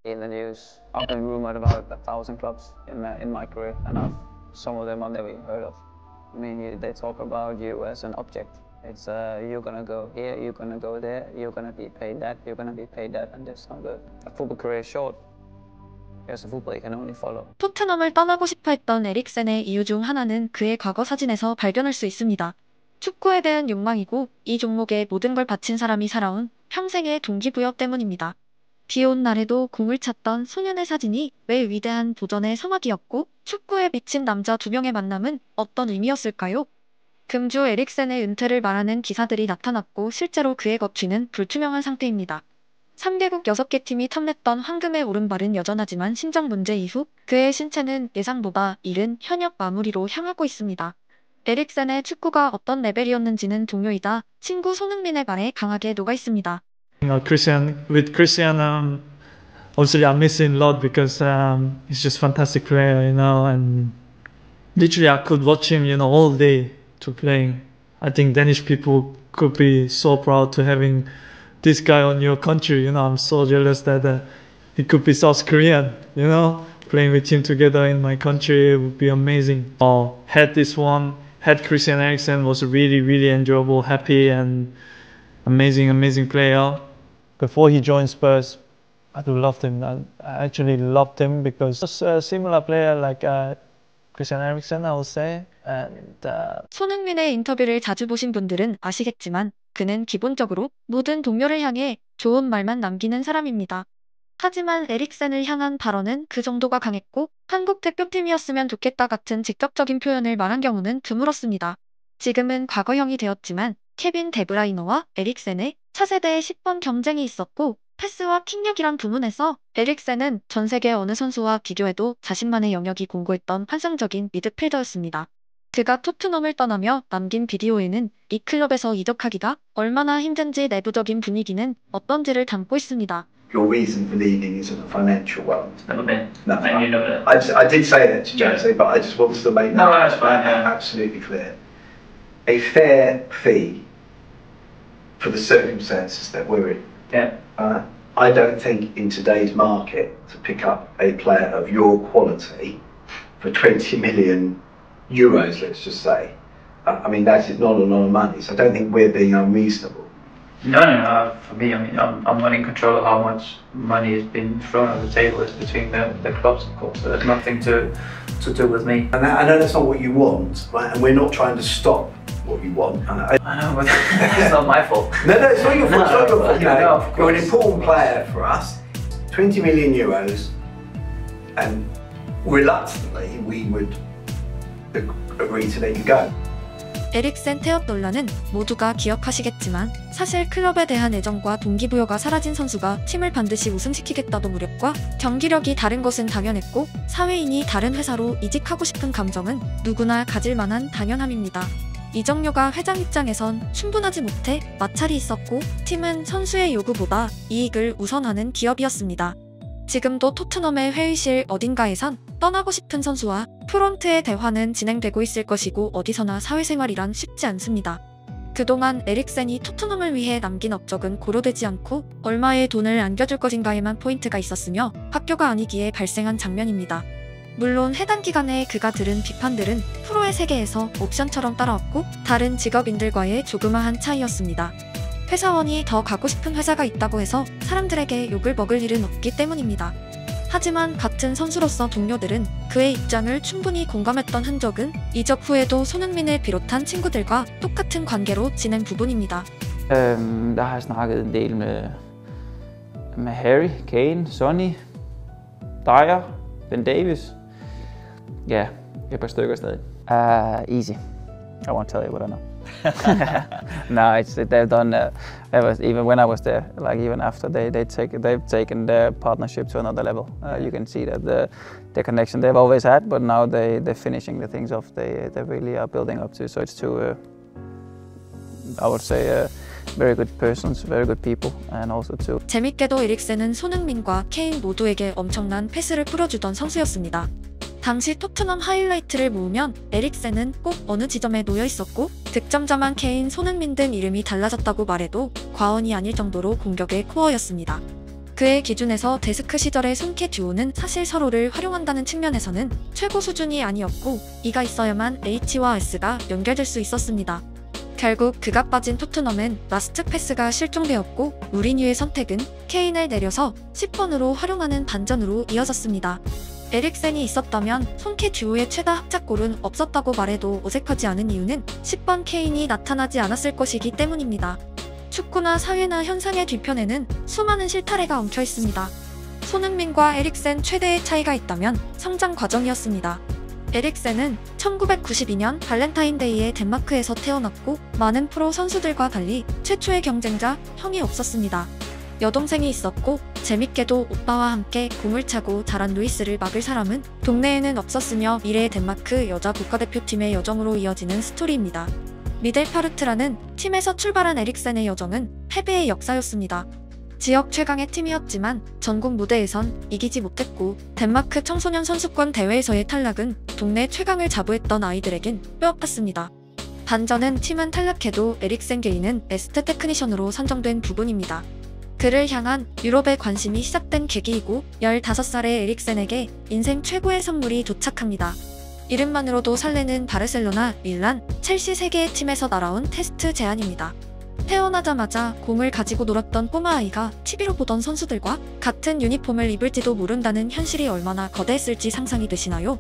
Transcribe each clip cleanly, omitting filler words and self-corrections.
In the news, I've been rumored about 1,000 clubs in my career, and some of them I've never even heard of. I mean, they talk about you as an object. It's you're gonna go here, you're gonna go there, you're gonna be paid that, you're gonna be paid that, and that's not good. A football career is short. As a football, you can only follow. 토트넘을 떠나고 싶어 했던 에릭센의 이유 중 하나는 그의 과거 사진에서 발견할 수 있습니다. 축구에 대한 욕망이고 이 종목에 모든 걸 바친 사람이 살아온 평생의 동기부여 때문입니다. 비온 날에도 공을 찼던 소년의 사진이 왜 위대한 도전의 서막이었고 축구에 미친 남자 두 명의 만남은 어떤 의미였을까요? 금주 에릭센의 은퇴를 말하는 기사들이 나타났고 실제로 그의 거취는 불투명한 상태입니다. 3개국 6개 팀이 탐냈던 황금의 오른발은 여전하지만 심정 문제 이후 그의 신체는 예상보다 이른 현역 마무리로 향하고 있습니다. 에릭센의 축구가 어떤 레벨이었는지는 동료이다 친구 손흥민의 말에 강하게 녹아 있습니다. With Christian, obviously I'm missing a lot because he's just fantastic player, and literally I could watch him, all day to playing. I think Danish people could be so proud to having this guy on your country. I'm so jealous that he could be South Korean. Playing with him together in my country would be amazing. Had Christian Eriksen was really, really enjoyable, happy, and amazing player. Before he joined Spurs, I loved him. I actually loved him because he was a similar player like Christian Eriksen, I would say. 손흥민의 인터뷰를 자주 보신 분들은 아시겠지만 그는 기본적으로 모든 동료를 향해 좋은 말만 남기는 사람입니다. 하지만 에릭센을 향한 발언은 그 정도가 강했고 한국 대표팀이었으면 좋겠다 같은 직접적인 표현을 말한 경우는 드물었습니다. 지금은 과거형이 되었지만 케빈 데브라이너와 에릭센의 차세대의 10번 경쟁이 있었고 패스와 킥력이란 부문에서 에릭센은 전 세계 어느 선수와 비교해도 자신만의 영역이 공고했던 환상적인 미드필더였습니다. 그가 토트넘을 떠나며 남긴 비디오에는 이 클럽에서 이적하기가 얼마나 힘든지 내부적인 분위기는 어떤지를 담고 있습니다. Your reason for leaving isn't a financial one. Never been. No, And you know that. I did say that to Jose, but I just wanted to make No, that that's fine, yeah. absolutely clear. A fair fee for the circumstances that we're in. Yeah. I don't think in today's market to pick up a player of your quality for 20 million euros, let's just say. I mean, that is not a lot of money, so I don't think we're being unreasonable. No. For me, I mean, I'm not in control of how much money has been thrown on the table. It's between the clubs, of course. So there's nothing to do with me. And I know that's not what you want, right? And we're not trying to stop what you want. I know, but it's not my fault. No, it's not your fault. It's not your fault. No, You're an important player for us. 20 million euros, and reluctantly we would agree to let you go. 에릭센 태업 논란은 모두가 기억하시겠지만 사실 클럽에 대한 애정과 동기부여가 사라진 선수가 팀을 반드시 우승시키겠다던 무력과 경기력이 다른 것은 당연했고 사회인이 다른 회사로 이직하고 싶은 감정은 누구나 가질 만한 당연함입니다. 이적료가 회장 입장에선 충분하지 못해 마찰이 있었고 팀은 선수의 요구보다 이익을 우선하는 기업이었습니다. 지금도 토트넘의 회의실 어딘가에선 떠나고 싶은 선수와 프론트의 대화는 진행되고 있을 것이고 어디서나 사회생활이란 쉽지 않습니다. 그동안 에릭센이 토트넘을 위해 남긴 업적은 고려되지 않고 얼마의 돈을 안겨줄 것인가에만 포인트가 있었으며 학교가 아니기에 발생한 장면입니다. 물론 해당 기간에 그가 들은 비판들은 프로의 세계에서 옵션처럼 따라왔고 다른 직업인들과의 조그마한 차이였습니다. 회사원이 더 가고 싶은 회사가 있다고 해서 사람들에게 욕을 먹을 일은 없기 때문입니다. 하지만 같은 선수로서 동료들은 그의 입장을 충분히 공감했던 흔적은 이적 후에도 손흥민을 비롯한 친구들과 똑같은 관계로 지낸 부분입니다. Der har jeg snakket en del med Harry, Kane, Sonny, Dyer, Ben Davies. Ja, et par stykker stadig. Easy. I won't tell you what I know. No, they've done. Even when I was there, like even after they've taken their partnership to another level. You can see that the connection they've always had, but now they're finishing the things off. They really are building up to. So it's two. I would say very good persons, very good people, and also two. 재밌게도 에릭센은 손흥민과 케인 모두에게 엄청난 패스를 뿌려주던 선수였습니다. 당시 토트넘 하이라이트를 모으면 에릭센은 꼭 어느 지점에 놓여 있었고 득점자만 케인, 손흥민 등 이름이 달라졌다고 말해도 과언이 아닐 정도로 공격의 코어였습니다. 그의 기준에서 데스크 시절의 손캐 듀오는 사실 서로를 활용한다는 측면에서는 최고 수준이 아니었고 이가 있어야만 H와 S가 연결될 수 있었습니다. 결국 그가 빠진 토트넘은 라스트 패스가 실종되었고 무리뉴의 선택은 케인을 내려서 10번으로 활용하는 반전으로 이어졌습니다. 에릭센이 있었다면 손캐 듀오의 최다 합작골은 없었다고 말해도 어색하지 않은 이유는 10번 케인이 나타나지 않았을 것이기 때문입니다. 축구나 사회나 현상의 뒤편에는 수많은 실타래가 엉켜 있습니다. 손흥민과 에릭센 최대의 차이가 있다면 성장 과정이었습니다. 에릭센은 1992년 발렌타인데이에 덴마크에서 태어났고 많은 프로 선수들과 달리 최초의 경쟁자 형이 없었습니다. 여동생이 있었고 재밌게도 오빠와 함께 공을 차고 자란 루이스를 막을 사람은 동네에는 없었으며 미래의 덴마크 여자 국가대표팀의 여정으로 이어지는 스토리입니다. 미델파르트라는 팀에서 출발한 에릭센의 여정은 패배의 역사였습니다. 지역 최강의 팀이었지만 전국 무대에선 이기지 못했고 덴마크 청소년 선수권 대회에서의 탈락은 동네 최강을 자부했던 아이들에겐 뼈아팠습니다. 반전은 팀은 탈락해도 에릭센 개인은 베스트 테크니션으로 선정된 부분입니다. 그를 향한 유럽의 관심이 시작된 계기이고 15살의 에릭센에게 인생 최고의 선물이 도착합니다. 이름만으로도 설레는 바르셀로나, 밀란, 첼시 3개의 팀에서 날아온 테스트 제안입니다. 태어나자마자 공을 가지고 놀았던 꼬마 아이가 TV로 보던 선수들과 같은 유니폼을 입을지도 모른다는 현실이 얼마나 거대했을지 상상이 되시나요?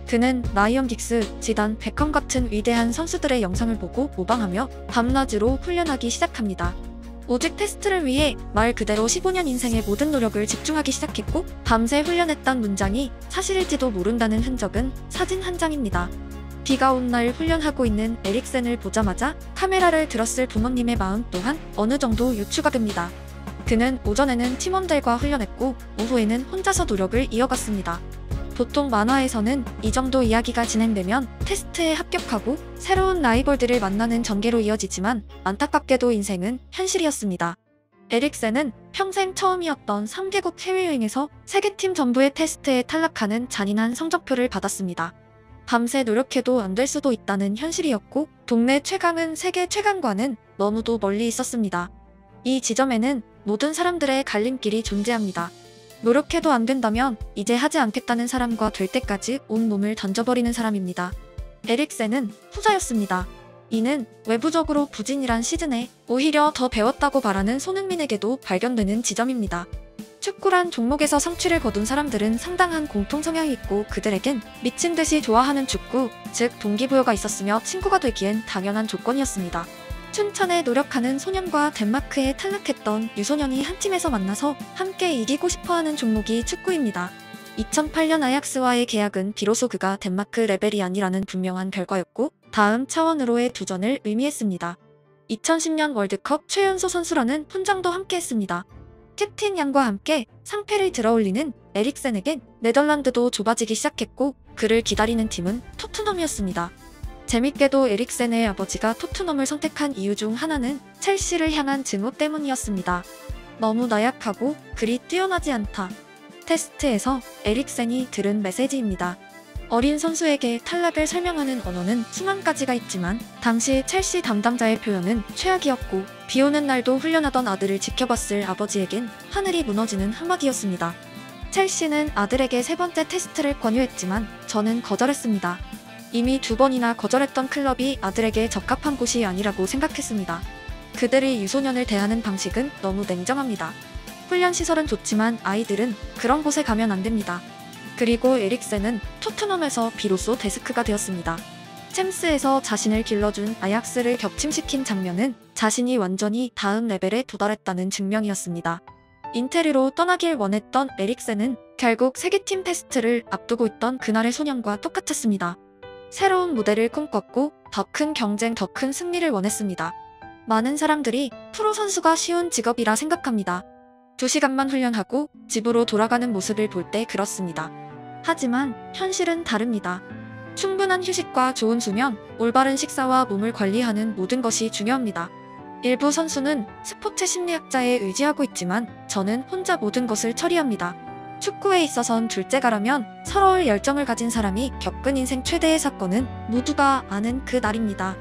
그는 라이언 긱스, 지단, 베컴 같은 위대한 선수들의 영상을 보고 모방하며 밤낮으로 훈련하기 시작합니다. 오직 테스트를 위해 말 그대로 15년 인생의 모든 노력을 집중하기 시작했고 밤새 훈련했던 문장이 사실일지도 모른다는 흔적은 사진 한 장입니다. 비가 온 날 훈련하고 있는 에릭센을 보자마자 카메라를 들었을 부모님의 마음 또한 어느 정도 유추가 됩니다. 그는 오전에는 팀원들과 훈련했고 오후에는 혼자서 노력을 이어갔습니다. 보통 만화에서는 이 정도 이야기가 진행되면 테스트에 합격하고 새로운 라이벌들을 만나는 전개로 이어지지만 안타깝게도 인생은 현실이었습니다. 에릭센은 평생 처음이었던 3개국 해외여행에서 세계팀 전부의 테스트에 탈락하는 잔인한 성적표를 받았습니다. 밤새 노력해도 안 될 수도 있다는 현실이었고 동네 최강은 세계 최강과는 너무도 멀리 있었습니다. 이 지점에는 모든 사람들의 갈림길이 존재합니다. 노력해도 안 된다면 이제 하지 않겠다는 사람과 될 때까지 온몸을 던져버리는 사람입니다. 에릭센은 후자였습니다. 이는 외부적으로 부진이란 시즌에 오히려 더 배웠다고 말하는 손흥민에게도 발견되는 지점입니다. 축구란 종목에서 성취를 거둔 사람들은 상당한 공통 성향이 있고 그들에겐 미친 듯이 좋아하는 축구, 즉 동기부여가 있었으며 친구가 되기엔 당연한 조건이었습니다. 춘천에 노력하는 소년과 덴마크에 탈락했던 유소년이 한 팀에서 만나서 함께 이기고 싶어하는 종목이 축구입니다. 2008년 아약스와의 계약은 비로소 그가 덴마크 레벨이 아니라는 분명한 결과였고 다음 차원으로의 두전을 의미했습니다. 2010년 월드컵 최연소 선수라는 훈장도 함께했습니다. 캡틴 양과 함께 상패를 들어올리는 에릭센에겐 네덜란드도 좁아지기 시작했고 그를 기다리는 팀은 토트넘이었습니다. 재밌게도 에릭센의 아버지가 토트넘을 선택한 이유 중 하나는 첼시를 향한 증오 때문이었습니다. 너무 나약하고 그리 뛰어나지 않다. 테스트에서 에릭센이 들은 메시지입니다. 어린 선수에게 탈락을 설명하는 언어는 수만 가지가 있지만 당시 첼시 담당자의 표현은 최악이었고 비 오는 날도 훈련하던 아들을 지켜봤을 아버지에겐 하늘이 무너지는 한마디였습니다. 첼시는 아들에게 3번째 테스트를 권유했지만 저는 거절했습니다. 이미 2번이나 거절했던 클럽이 아들에게 적합한 곳이 아니라고 생각했습니다. 그들이 유소년을 대하는 방식은 너무 냉정합니다. 훈련 시설은 좋지만 아이들은 그런 곳에 가면 안 됩니다. 그리고 에릭센은 토트넘에서 비로소 데스크가 되었습니다. 챔스에서 자신을 길러준 아약스를 격침시킨 장면은 자신이 완전히 다음 레벨에 도달했다는 증명이었습니다. 인테르로 떠나길 원했던 에릭센은 결국 세계팀 테스트를 앞두고 있던 그날의 소년과 똑같았습니다. 새로운 무대를 꿈꿨고 더 큰 경쟁, 더 큰 승리를 원했습니다. 많은 사람들이 프로 선수가 쉬운 직업이라 생각합니다. 2시간만 훈련하고 집으로 돌아가는 모습을 볼 때 그렇습니다. 하지만 현실은 다릅니다. 충분한 휴식과 좋은 수면, 올바른 식사와 몸을 관리하는 모든 것이 중요합니다. 일부 선수는 스포츠 심리학자에 의지하고 있지만 저는 혼자 모든 것을 처리합니다. 축구에 있어선 둘째가라면 서러울 열정을 가진 사람이 겪은 인생 최대의 사건은 모두가 아는 그 날입니다.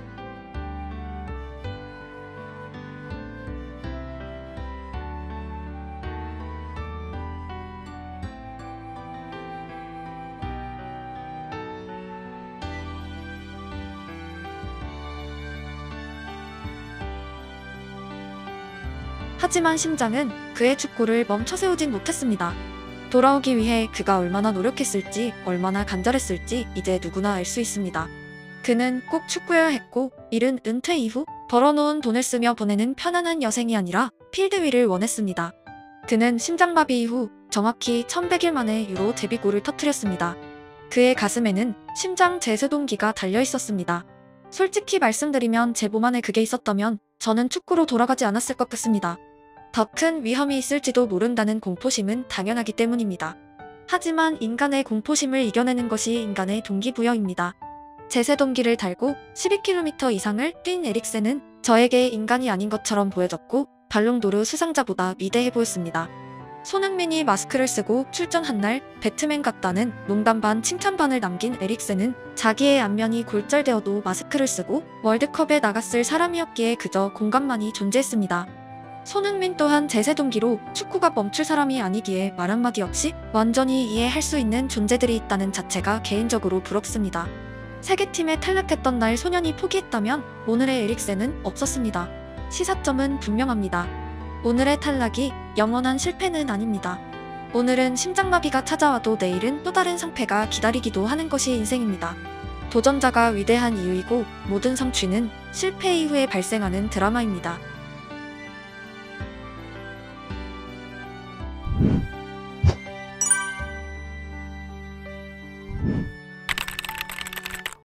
하지만 심장은 그의 축구를 멈춰 세우진 못했습니다. 돌아오기 위해 그가 얼마나 노력했을지, 얼마나 간절했을지 이제 누구나 알 수 있습니다. 그는 꼭 축구여야 했고, 이른 은퇴 이후 벌어놓은 돈을 쓰며 보내는 편안한 여생이 아니라 필드 위를 원했습니다. 그는 심장마비 이후 정확히 1100일 만에 유로 데뷔골을 터뜨렸습니다. 그의 가슴에는 심장 제세동기가 달려 있었습니다. 솔직히 말씀드리면 제 몸 안에 그게 있었다면 저는 축구로 돌아가지 않았을 것 같습니다. 더 큰 위험이 있을지도 모른다는 공포심은 당연하기 때문입니다. 하지만 인간의 공포심을 이겨내는 것이 인간의 동기부여입니다. 제세동기를 달고 12km 이상을 뛴 에릭센은 저에게 인간이 아닌 것처럼 보여졌고 발롱도르 수상자보다 위대해 보였습니다. 손흥민이 마스크를 쓰고 출전한 날 배트맨 같다는 농담 반 칭찬 반을 남긴 에릭센은 자기의 안면이 골절되어도 마스크를 쓰고 월드컵에 나갔을 사람이었기에 그저 공감만이 존재했습니다. 손흥민 또한 제세동기로 축구가 멈출 사람이 아니기에 말 한마디 없이 완전히 이해할 수 있는 존재들이 있다는 자체가 개인적으로 부럽습니다. 세계팀에 탈락했던 날 소년이 포기했다면 오늘의 에릭센은 없었습니다. 시사점은 분명합니다. 오늘의 탈락이 영원한 실패는 아닙니다. 오늘은 심장마비가 찾아와도 내일은 또 다른 상패가 기다리기도 하는 것이 인생입니다. 도전자가 위대한 이유이고 모든 성취는 실패 이후에 발생하는 드라마입니다.